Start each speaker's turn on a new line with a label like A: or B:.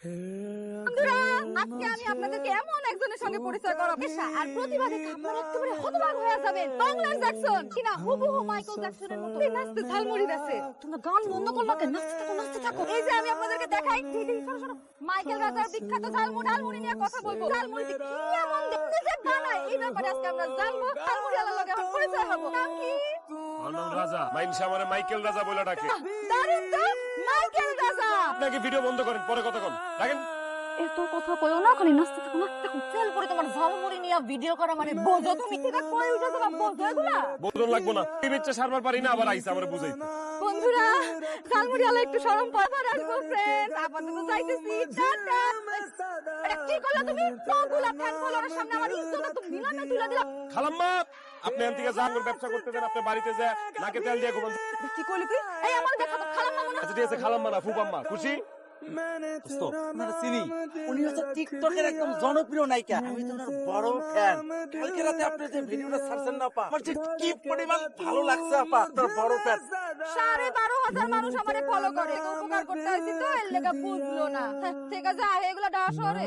A: বন্ধুরা, আজকে আমি আপনাদেরকে এমন একজনের সঙ্গে পরিচয় করাবো আর প্রতিভা দেখে আপনারা একেবারে হতবাক হয়ে যাবেন। বাংলার জ্যাকসন কিনা হুবহু মাইকেল জ্যাকসনের মতো নাচতে ঝালমুড়ি দিচ্ছে। তোমরা গান বন্ধ করলো কেন? নাচতে থাকো। এই যে আমি আপনাদেরকে দেখাই, শোনো মাইকেল রাজার বিখ্যাত ঝালমুড়ি নিয়ে কথা বলবো। ঝালমুড়িতে কি এমন দেখতে যে বানায়, এই ব্যাপারে আজকে আমরা জানবো। ঝালমুড়ি আলার লগে আমার পরিচয় হবো। নাম কি?
B: নাম রাজা। মাইনসা আমারে মাইকেল রাজা বলে ডাকে।
A: দারুণ তো, মাইকেল রাজা।
B: আপনাকে ভিডিও বন্ধ করেন, পরে কথা কন। রাখেন।
A: এত কথা কইও না, খালি নাচতে থাকো। তেল করে তোমার ঝালমুড়ি নিয়ে ভিডিও করা মানে বোঝো তুমি? ঠিক আছে, কই উঠেছো না বোঝো এগুলা?
B: বোঝন লাগবো না। এই বেচ্চা সারবার পারি না, আবার আইসা আমারে বুঝাইতে।
A: বন্ধুরা, ঝালমুড়ি আলা একটু শরম পাবার আসবেন। আপাতত যাইতেছি, টাটা। এটা কি করলা তুমি? কগুলা ফ্যান ফলোয়ারের সামনে আমার ইজ্জত তো নিলামে তুলে দিলা।
B: খালাম্মা, আপনি এখান থেকে যান, ব্যবসা করতে দেন। আপনি বাড়িতে যা, নাকে তেল দিয়ে ঘুমান।
A: কি করলি তুই? এই আমার দেখা তো খালাম্মা মনে।
B: আচ্ছা ঠিক আছে, খালাম্মা না ফুপাম্মা। খুশি?
C: চিনি, উনি হচ্ছে টিকটকের একদম জনপ্রিয় নায়িকা। আমি তো ওনার বড় ফ্যান। কালকে রাতে আপনি যে ভিডিওটা ছাড়ছেন না আপা, আমার যে কি পরিমাণ ভালো লাগছে আপা, আপনার বড় ফ্যান।
A: 12,500 মানুষ আমারে ফলো করে। উপকার করতে আইছি তো, এর লেগা বুঝলো না। ঠিক আছে, এগুলা ডাস শহরে